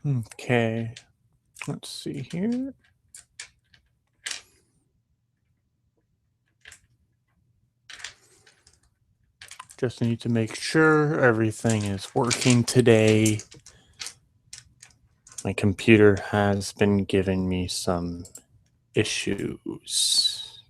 Okay, let's see here. Just need to make sure everything is working today. My computer has been giving me some issues.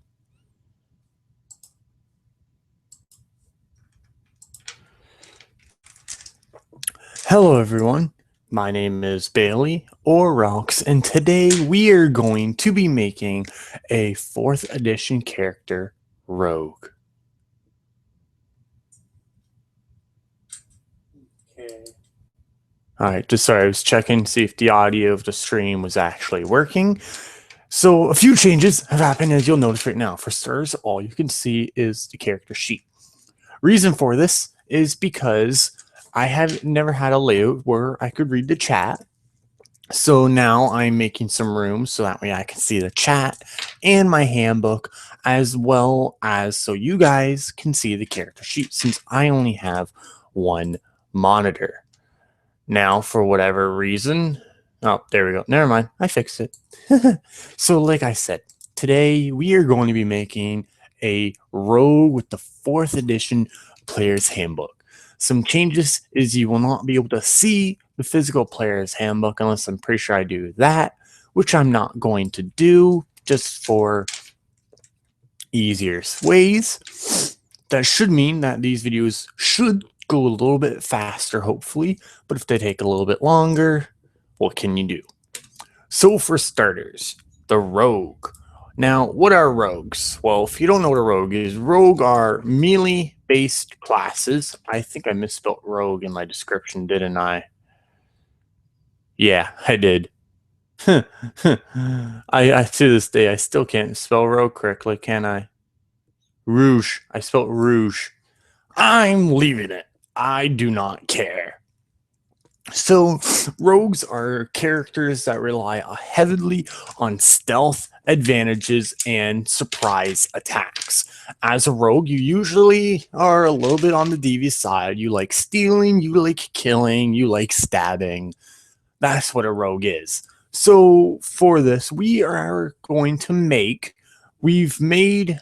Hello, everyone. My name is Bailey or Rox, and today we are going to be making a 4th edition character, Rogue. Okay. Alright, just sorry, I was checking to see if the audio of the stream was actually working. So a few changes have happened, as you'll notice right now. For starters, all you can see is the character sheet. Reason for this is because I have never had a layout where I could read the chat. So now I'm making some room so that way I can see the chat and my handbook, as well as so you guys can see the character sheet, since I only have one monitor. Now, for whatever reason, oh, there we go. Never mind. I fixed it. So like I said, today we are going to be making a Rogue with the 4th edition Player's Handbook. Some changes is you will not be able to see the physical Player's Handbook unless I'm pretty sure I do that, which I'm not going to do just for easier ways. That should mean that these videos should go a little bit faster, hopefully, but if they take a little bit longer, what can you do? So for starters, the Rogue. Now, what are rogues? Well, if you don't know what a rogue is, rogue are melee-based classes. I think I misspelled rogue in my description, didn't I? Yeah, I did. I to this day, I still can't spell rogue correctly, can I? Rouge. I spelled rouge. I'm leaving it. I do not care. So, rogues are characters that rely heavily on stealth, advantages, and surprise attacks. As a rogue, you usually are a little bit on the devious side. You like stealing, you like killing, you like stabbing. That's what a rogue is. So, for this, we are going to make. We've made.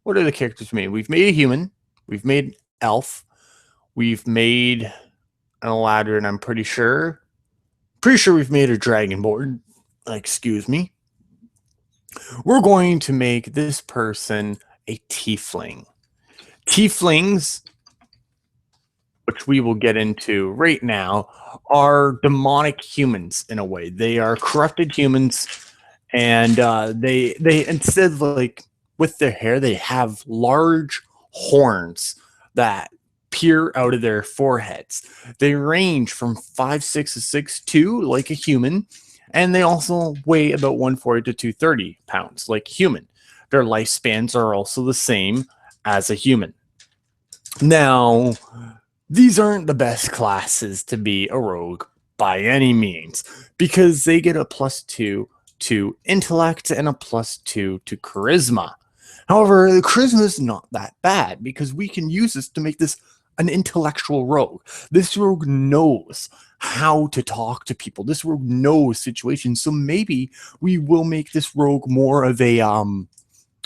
What are the characters we made? We've made a human. We've made elf. We've made an ladder, and I'm pretty sure we've made a dragonborn. Excuse me. We're going to make this person a tiefling. Tieflings, which we will get into right now, are demonic humans in a way. They are corrupted humans, and they instead of like with their hair, they have large horns that peer out of their foreheads. They range from 5'6" to 6'2", like a human, and they also weigh about 140 to 230 pounds, like a human. Their lifespans are also the same as a human. Now, these aren't the best classes to be a rogue by any means, because they get a +2 to intellect and a +2 to charisma. However, the charisma is not that bad because we can use this to make this an intellectual rogue. This rogue knows how to talk to people. This rogue knows situations. So maybe we will make this rogue more of a an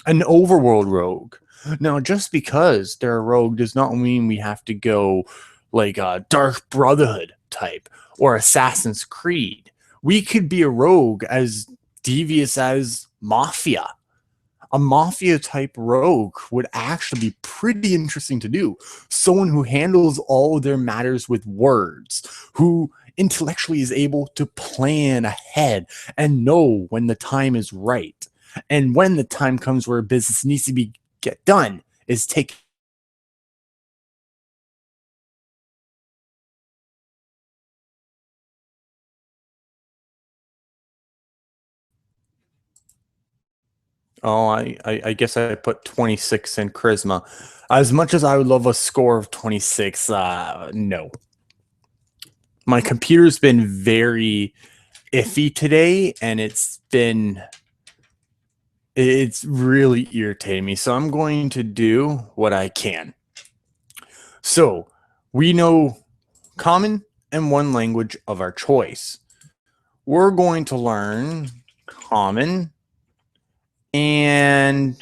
overworld rogue. Now, just because they're a rogue does not mean we have to go like a Dark Brotherhood type or Assassin's Creed. We could be a rogue as devious as Mafia. A Mafia type rogue would actually be pretty interesting to do. Someone who handles all of their matters with words, who intellectually is able to plan ahead and know when the time is right. And when the time comes where business needs to be get done, is take. Oh, I guess I put 26 in charisma. As much as I would love a score of 26, no. My computer's been very iffy today, and it's really irritating me. So I'm going to do what I can. So we know common and one language of our choice. we're going to learn common, and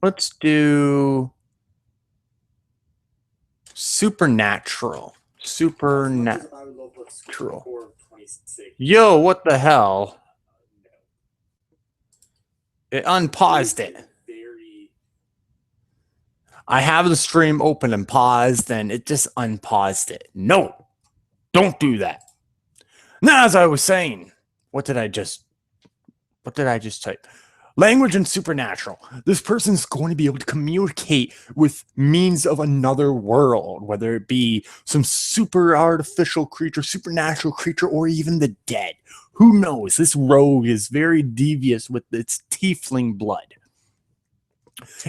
let's do supernatural. Supernatural. Yo, what the hell? It unpaused it. I have the stream open and paused, and it just unpaused it. No, don't do that. Now, as I was saying, what did I just type? Language and supernatural. This person's going to be able to communicate with means of another world, whether it be some super artificial creature, supernatural creature, or even the dead. Who knows? This rogue is very devious with its tiefling blood.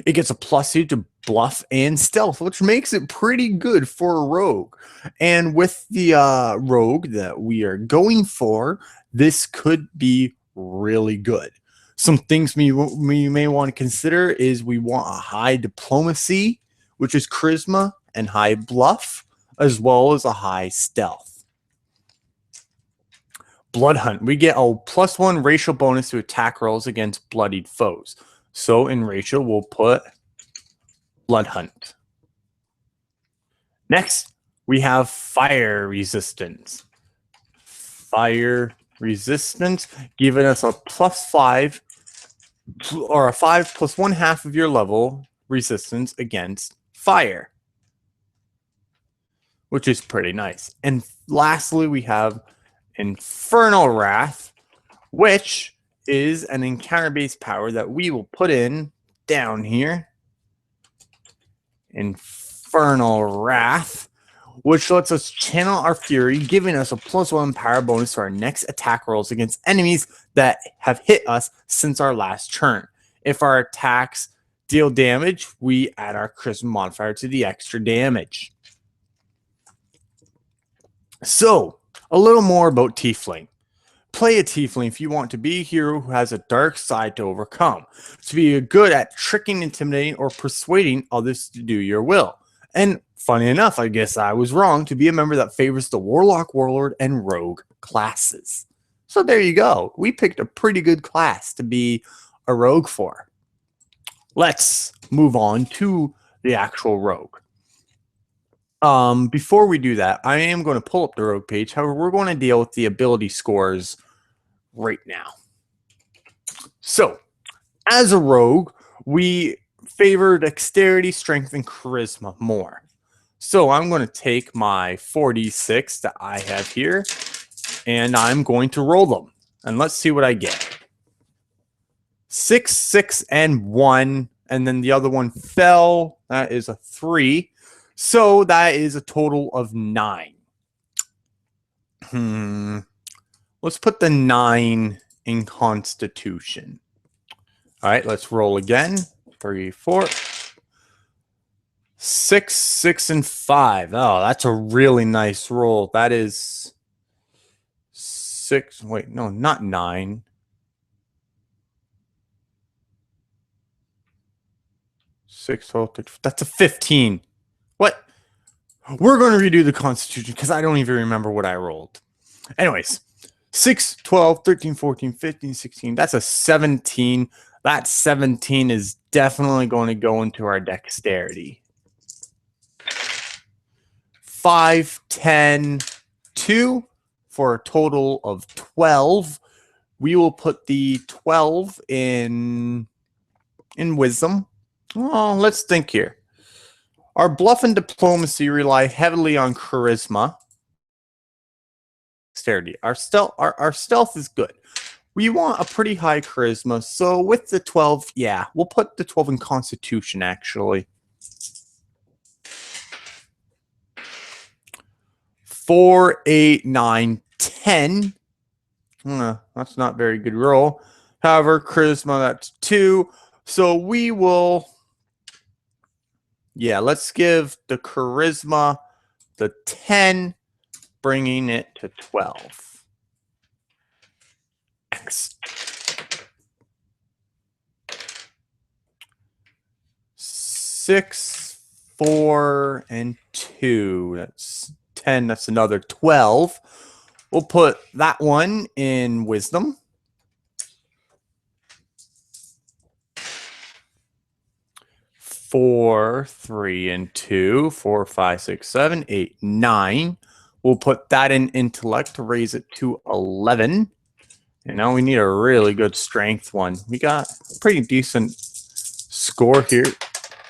It gets a +2 to bluff and stealth, which makes it pretty good for a rogue. And with the rogue that we are going for, this could be really good. Some things we may want to consider is we want a high diplomacy, which is charisma, and high bluff, as well as a high stealth. Blood Hunt. We get a +1 racial bonus to attack rolls against bloodied foes. So in racial, we'll put Blood Hunt. Next, we have Fire Resistance. Fire Resistance, giving us a +5 or a 5 plus 1/2 of your level resistance against fire, which is pretty nice. And lastly, we have Infernal Wrath, which is an encounter-based power that we will put in down here. Infernal Wrath, which lets us channel our fury, giving us a +1 power bonus to our next attack rolls against enemies that have hit us since our last turn. If our attacks deal damage, we add our charisma modifier to the extra damage. So, a little more about Tiefling. Play a Tiefling if you want to be a hero who has a dark side to overcome, to be good at tricking, intimidating, or persuading others to do your will. And funny enough, I guess I was wrong, to be a member that favors the Warlock, Warlord, and Rogue classes. So there you go. We picked a pretty good class to be a rogue for. Let's move on to the actual rogue. Before we do that, I am going to pull up the rogue page. However, we're going to deal with the ability scores right now. So, as a rogue, we favor dexterity, strength, and charisma more. So I'm going to take my 4d6 that I have here, and I'm going to roll them. And let's see what I get. 6, 6, and 1, and then the other one fell. That is a 3. So that is a total of 9. Let's put the 9 in Constitution. All right, let's roll again. 3, 4, 6, 6, and 5. Oh, that's a really nice roll. That is 6. Wait, no, not 9. 6, 12, 13. That's a 15. What? We're going to redo the Constitution because I don't even remember what I rolled. Anyways, 6, 12, 13, 14, 15, 16. That's a 17. That 17 is definitely going to go into our dexterity. 5, 10, 2 for a total of 12. We will put the 12 in wisdom. Oh, let's think here. Our bluff and diplomacy rely heavily on charisma. Dexterity. Our stealth is good. We want a pretty high charisma, so with the 12, yeah, we'll put the 12 in Constitution, actually. 4, 8, 9, 10. That's not very good roll. However, charisma, that's 2. So we will... Yeah, let's give the charisma the 10, bringing it to 12. Next. 6, 4, and 2. That's 10. That's another 12. We'll put that one in wisdom. Four, 3, and 2, 4, 5, 6, 7, 8, 9. We'll put that in intellect to raise it to 11. And now we need a really good strength one. We got a pretty decent score here.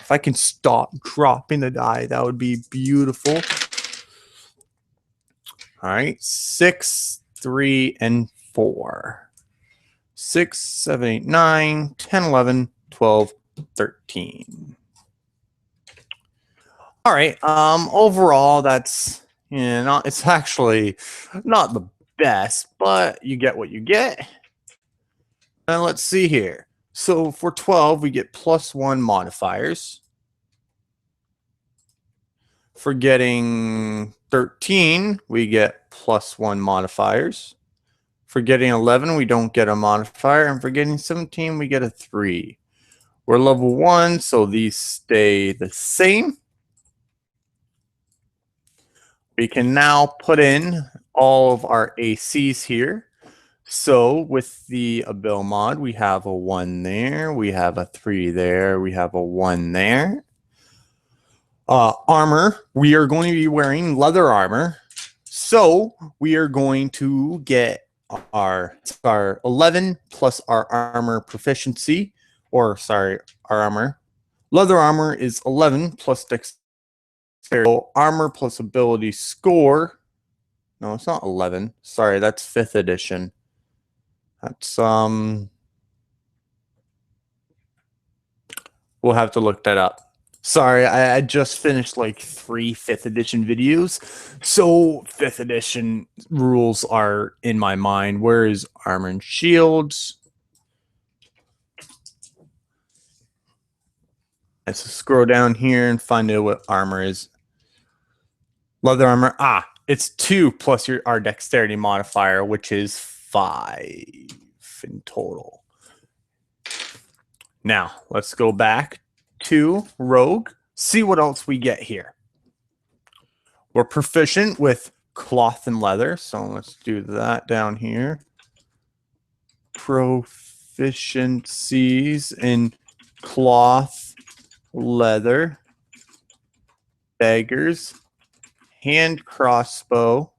If I can stop dropping the die, that would be beautiful. All right, 6, 3, and 4. 6, 7, 8, 9, 10, 11, 12, 13. All right. Overall, that's it's actually not the best, but you get what you get. And let's see here. So for 12, we get +1 modifiers. For getting 13, we get +1 modifiers. For getting 11, we don't get a modifier. And for getting 17, we get a 3. We're level 1, so these stay the same. We can now put in all of our ACs here. So with the Abil mod, we have a 1 there, we have a 3 there, we have a 1 there. Armor, we are going to be wearing leather armor. So we are going to get our 11 plus our armor proficiency, or sorry, our armor. Leather armor is 11 plus dexterity. So armor plus ability score. No, it's not 11. Sorry, that's 5th edition. That's we'll have to look that up. Sorry, I just finished like 3 5th edition videos. So 5th edition rules are in my mind. Where is armor and shields? Let's scroll down here and find out what armor is. Leather armor. It's 2 plus our dexterity modifier, which is 5 in total. Now, let's go back to Rogue. See what else we get here. We're proficient with cloth and leather, so let's do that down here. Proficiencies in cloth, leather, daggers, hand crossbow.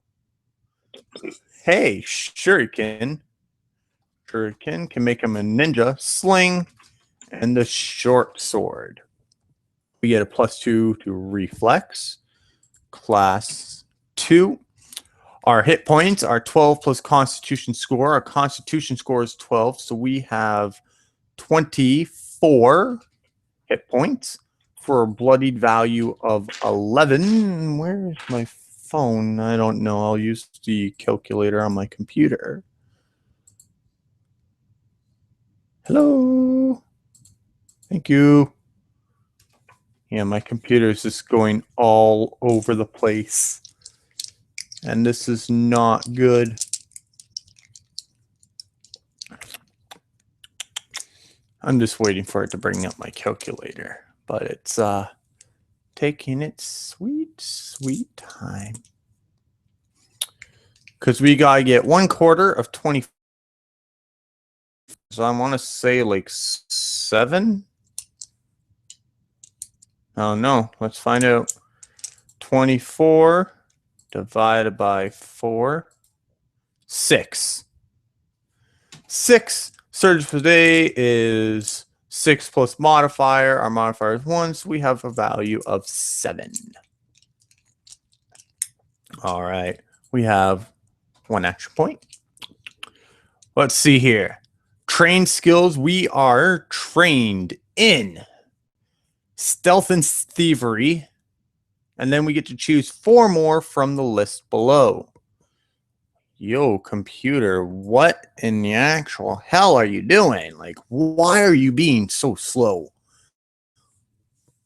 Hey, shuriken. Shuriken can make him a ninja. Sling and the short sword. We get a +2 to reflex. Class 2. Our hit points are 12 plus constitution score. Our constitution score is 12, so we have 24 hit points for a bloodied value of 11. Where is my phone? I don't know. I'll use the calculator on my computer. Hello. Thank you. Yeah, my computer is just going all over the place. And this is not good. I'm just waiting for it to bring up my calculator. But it's taking its sweet, sweet time. Because we got to get 1/4 of 20. So I want to say like 7. Oh, no. Let's find out. 24 divided by 4. 6. 6. Surge per day is 6 plus modifier. Our modifier is 1, so we have a value of 7. All right. We have 1 action point. Let's see here. Trained skills. We are trained in stealth and thievery. And then we get to choose 4 more from the list below. Yo, computer, what in the actual hell are you doing? Like, why are you being so slow?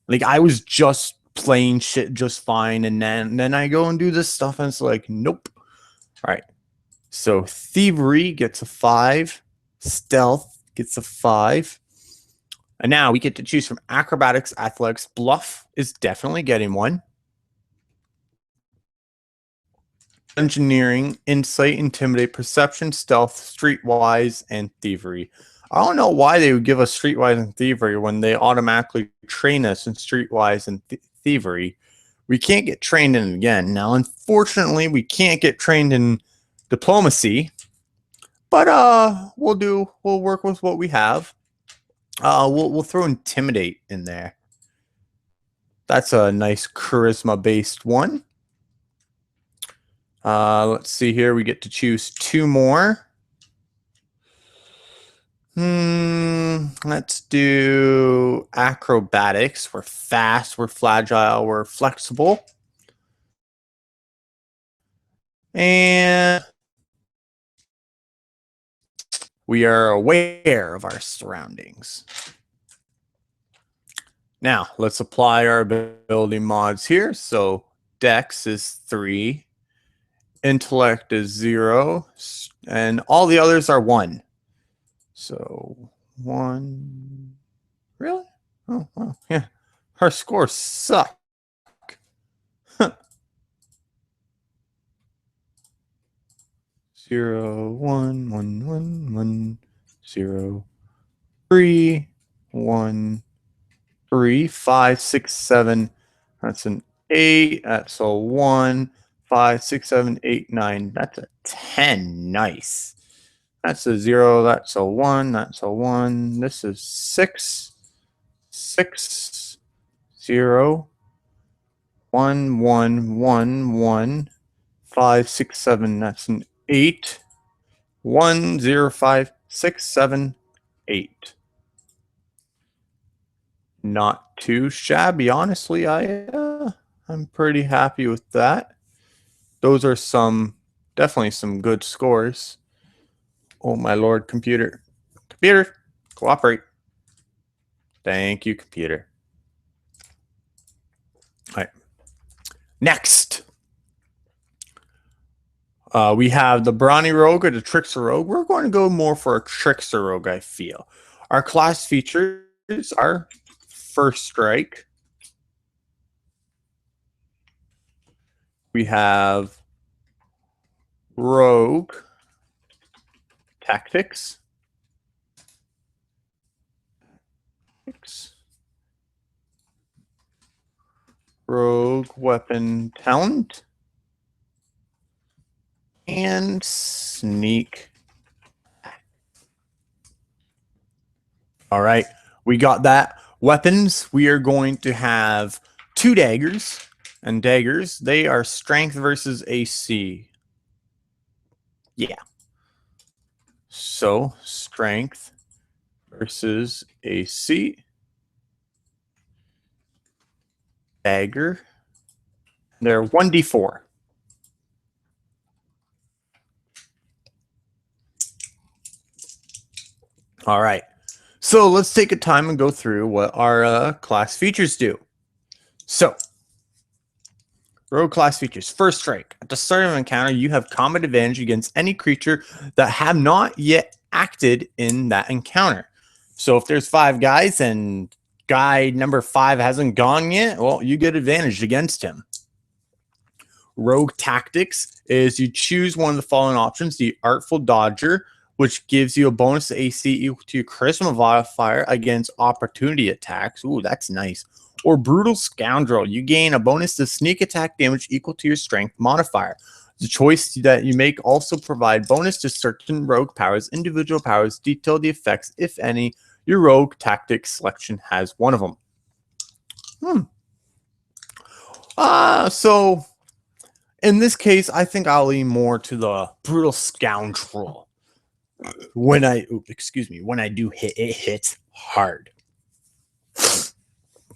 Like, I was just playing shit just fine, and then I go and do this stuff, and it's like, nope. All right. So thievery gets a 5. Stealth gets a 5. And now we get to choose from acrobatics, athletics. Bluff is definitely getting 1. engineering, insight, intimidate, perception, stealth, streetwise, and thievery. I don't know why they would give us streetwise and thievery when they automatically train us in streetwise and thievery. We can't get trained in it again. Now, unfortunately, we can't get trained in diplomacy, but we'll work with what we have. We'll throw intimidate in there. That's a nice charisma based one. Let's see here. We get to choose 2 more. Let's do acrobatics. We're fast, we're fragile, we're flexible. And we are aware of our surroundings. Now, let's apply our ability mods here. So Dex is 3, Intellect is 0, and all the others are 1. So 1. Really? Oh, well, yeah. Our scores suck. 0, 1, 1, 1, 1, 0, 3, 1, 3, 5, 6, 7. That's an 8. That's a 1. 5, 6, 7, 8, 9. That's a 10. Nice. That's a 0. That's a 1. That's a 1. This is 6, 6, 0, 1, 1, 1, 1, 5, 6, 7. That's an 8. 1, 0, 5, 6, 7, 8. Not too shabby, honestly. I'm pretty happy with that. Those are definitely some good scores. Oh my lord, computer. Computer, cooperate. Thank you, computer. All right. Next. We have the Brawny Rogue or the Trickster Rogue. We're going to go more for a Trickster Rogue, I feel. Our class features are First Strike. We have Rogue Tactics. Rogue Weapon Talent. And Sneak. All right, we got that. Weapons, we are going to have 2 daggers. And daggers, they are strength versus AC. Yeah. So, strength versus AC. Dagger. They're 1d4. All right. So let's take a time and go through what our class features do. So, rogue class features. First Strike. At the start of an encounter, you have combat advantage against any creature that have not yet acted in that encounter. So if there's 5 guys and guy number 5 hasn't gone yet, well, you get advantage against him. Rogue Tactics is you choose one of the following options: the Artful Dodger, which gives you a bonus to AC equal to your charisma modifier against opportunity attacks. Ooh, that's nice. Or Brutal Scoundrel. You gain a bonus to sneak attack damage equal to your strength modifier. The choice that you make also provide bonus to certain rogue powers. Individual powers detail the effects, if any. Your rogue tactics selection has one of them. So in this case, I think I'll lean more to the Brutal Scoundrel. When I do hit, it hits hard.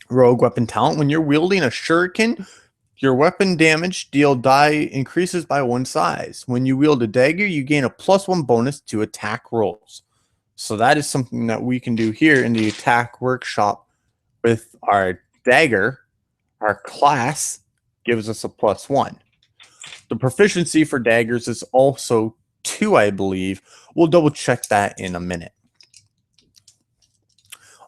Rogue Weapon Talent. When you're wielding a shuriken, your weapon damage deal die increases by 1 size. When you wield a dagger, you gain a +1 bonus to attack rolls. So that is something that we can do here in the attack workshop with our dagger. Our class gives us a +1. The proficiency for daggers is also 2, I believe. We'll double check that in a minute.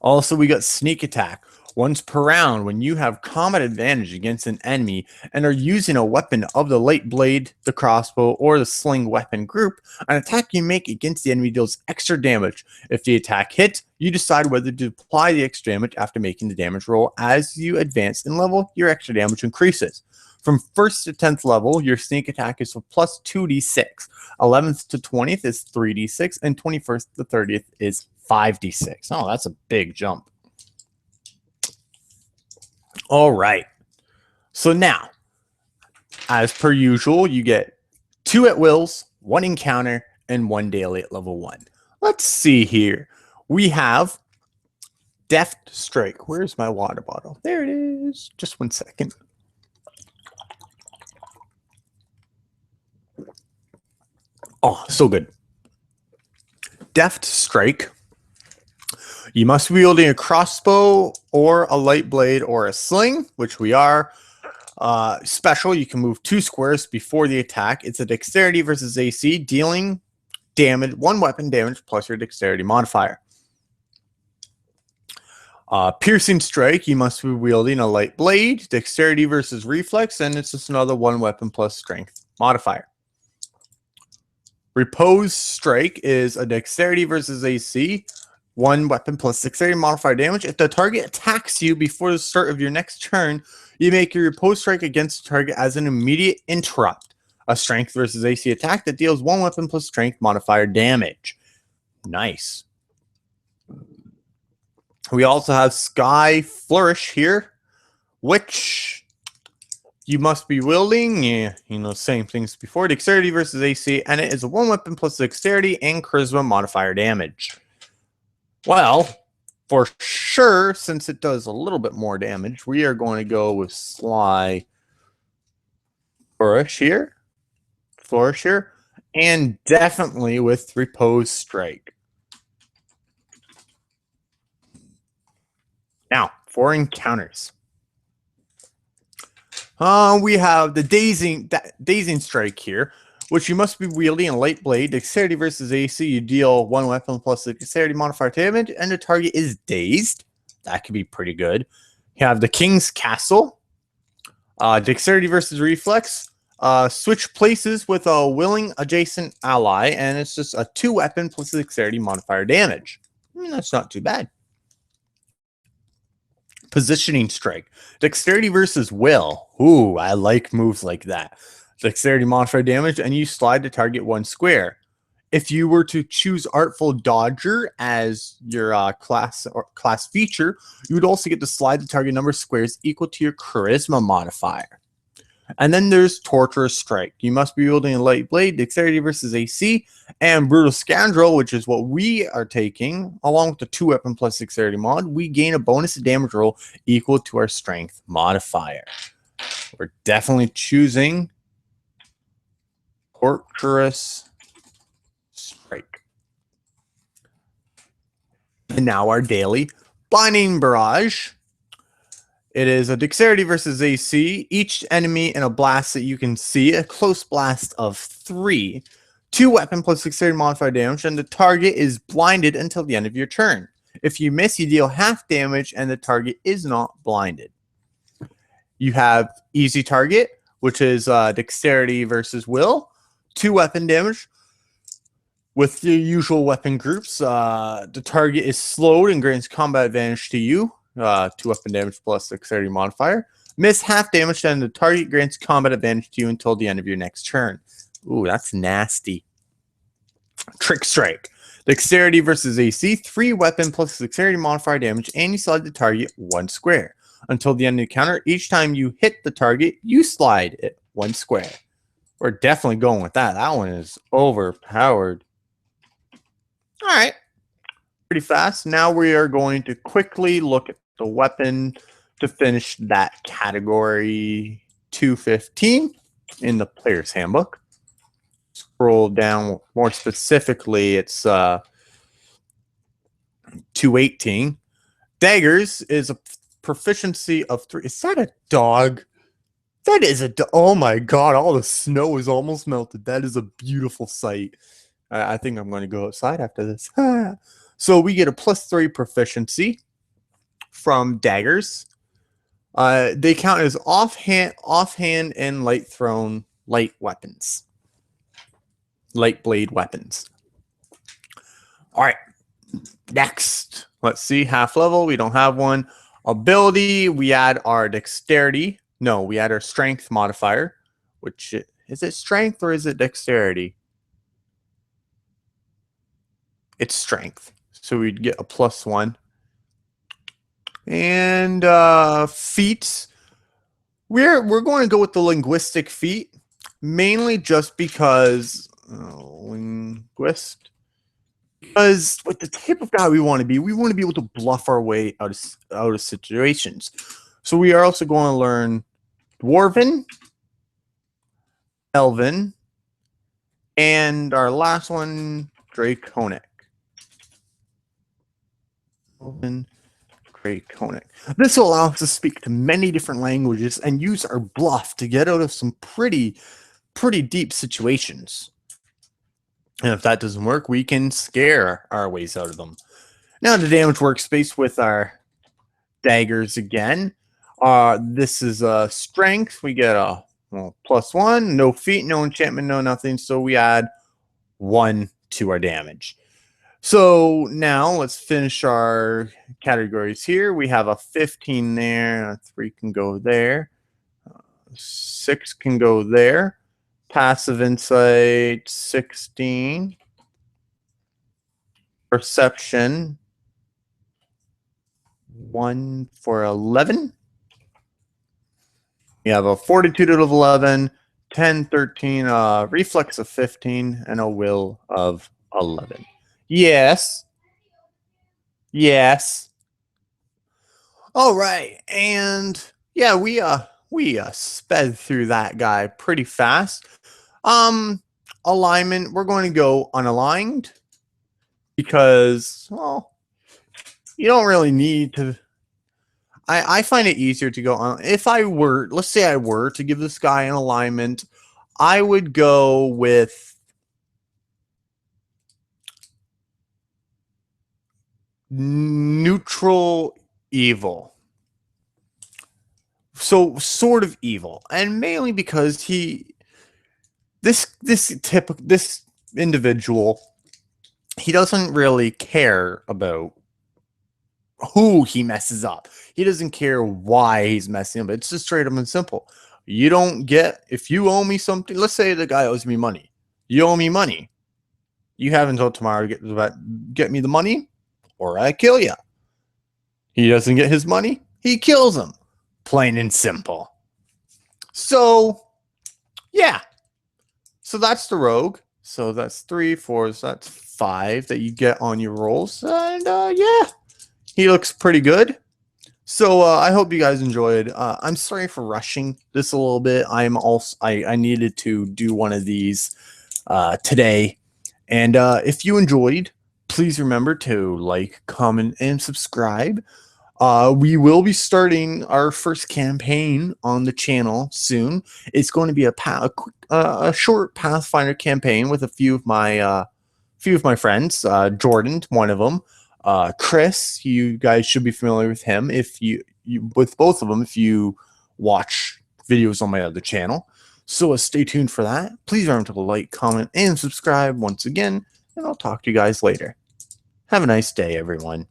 Also, we got Sneak Attack. Once per round, when you have combat advantage against an enemy and are using a weapon of the light blade, the crossbow, or the sling weapon group, an attack you make against the enemy deals extra damage. If the attack hits, you decide whether to apply the extra damage after making the damage roll. As you advance in level, your extra damage increases. From 1st to 10th level, your sneak attack is plus 2d6. 11th to 20th is 3d6, and 21st to 30th is 5d6. Oh, that's a big jump. All right. So now, as per usual, you get 2 at wills, 1 encounter, and 1 daily at level 1. Let's see here. We have Deft Strike. Where's my water bottle? There it is. Just 1 second. Oh, so good. Deft Strike. You must be wielding a crossbow or a light blade or a sling, which we are. Special, you can move 2 squares before the attack. It's a dexterity versus AC, dealing damage, 1 weapon damage plus your dexterity modifier. Piercing Strike, you must be wielding a light blade, dexterity versus reflex, and it's just another 1 weapon plus strength modifier. Repose Strike is a dexterity versus AC, 1 weapon plus dexterity modifier damage. If the target attacks you before the start of your next turn, you make your repose strike against the target as an immediate interrupt. A strength versus AC attack that deals 1 weapon plus strength modifier damage. Nice. We also have Sky Flourish here, which you must be wielding, same things before. Dexterity versus AC, and it is a 1 weapon plus dexterity and charisma modifier damage. Well, for sure, since it does a little bit more damage, we are going to go with Sly Flourish here, and definitely with Repose Strike. Now, for encounters. We have the Dazing Strike here, which you must be wielding a light blade. Dexterity versus AC, you deal 1 weapon plus the dexterity modifier damage, and the target is dazed. That could be pretty good. You have the King's Castle. Dexterity versus reflex. Switch places with a willing adjacent ally, and it's just a 2 weapon plus the dexterity modifier damage. That's not too bad. Positioning Strike. Dexterity versus will. Ooh, I like moves like that. Dexterity modifier damage, and you slide to target 1 square. If you were to choose Artful Dodger as your class feature, you would also get to slide to target number of squares equal to your charisma modifier. And then there's Torturous Strike. You must be wielding a light blade, dexterity versus AC, and Brutal Scoundrel, which is what we are taking, along with the 2 weapon plus dexterity mod. We gain a bonus damage roll equal to our strength modifier. We're definitely choosing Torturous Strike. And now our daily Blinding Barrage. It is a dexterity versus AC. Each enemy in a blast that you can see, a close blast of 3. 2 weapon plus dexterity modifier damage, and the target is blinded until the end of your turn. If you miss, you deal half damage, and the target is not blinded. You have Easy Target, which is dexterity versus will. 2 weapon damage. With the usual weapon groups, the target is slowed and grants combat advantage to you. 2 weapon damage plus dexterity modifier. Miss half damage, and the target grants combat advantage to you until the end of your next turn. Ooh, that's nasty. Trick Strike. Dexterity versus AC. 3 weapon plus dexterity modifier damage, and you slide the target 1 square. Until the end of the counter, each time you hit the target, you slide it 1 square. We're definitely going with that. That one is overpowered. All right. Pretty fast. Now we are going to quickly look at the weapon to finish that category 215 in the player's handbook. Scroll down more specifically, it's 218. Daggers is a proficiency of 3. Is that a dog? That is a dog. Oh my god, all the snow is almost melted. That is a beautiful sight. I think I'm going to go outside after this. So we get a +3 proficiency from daggers. They count as offhand, and light weapons, light blade weapons. All right, next, let's see. Half level, we don't have one. Ability, we add our dexterity. No, we add our strength modifier. Which is it strength or is it dexterity? It's strength, so we'd get a +1. And feats, we're going to go with the linguistic feat, mainly just because because with the type of guy we want to be able to bluff our way out of situations. So we are also going to learn Dwarven, Elven, and our last one, Draconic. Elven, Draconic. This will allow us to speak to many different languages and use our bluff to get out of some pretty deep situations. And if that doesn't work, we can scare our ways out of them. Now the damage workspace with our daggers again. This is strength. We get a +1, no feat, no enchantment, no nothing. So we add 1 to our damage. So now let's finish our categories here. We have a 15 there. A 3 can go there. 6 can go there. Passive insight, 16. Perception, 1 for 11. We have a fortitude of 11, 10, 13, reflex of 15, and a will of 11. Yes. Yes. All right. And yeah, we sped through that guy pretty fast. Alignment, we're going to go unaligned because, well, you don't really need to. I find it easier to go on. If I were, let's say I were to give this guy an alignment, I would go with neutral evil. So sort of evil, and mainly because this individual, he doesn't really care about who he messes up. He doesn't care why he's messing up. It's just straight up and simple. You don't get, if you owe me something, let's say the guy owes me money. You owe me money. You have until tomorrow to get me the money, or I kill you. He doesn't get his money, he kills him. Plain and simple. So, yeah. So that's the rogue. So that's 3, 4, so that's 5 that you get on your rolls. And yeah, he looks pretty good. So I hope you guys enjoyed. I'm sorry for rushing this a little bit. I needed to do one of these today. And if you enjoyed, please remember to like, comment, and subscribe. We will be starting our first campaign on the channel soon. It's going to be a short Pathfinder campaign with a few of my friends. Jordan, one of them. Chris, you guys should be familiar with him if you with both of them if you watch videos on my other channel. So stay tuned for that. Please remember to like, comment, and subscribe once again, and I'll talk to you guys later. Have a nice day, everyone.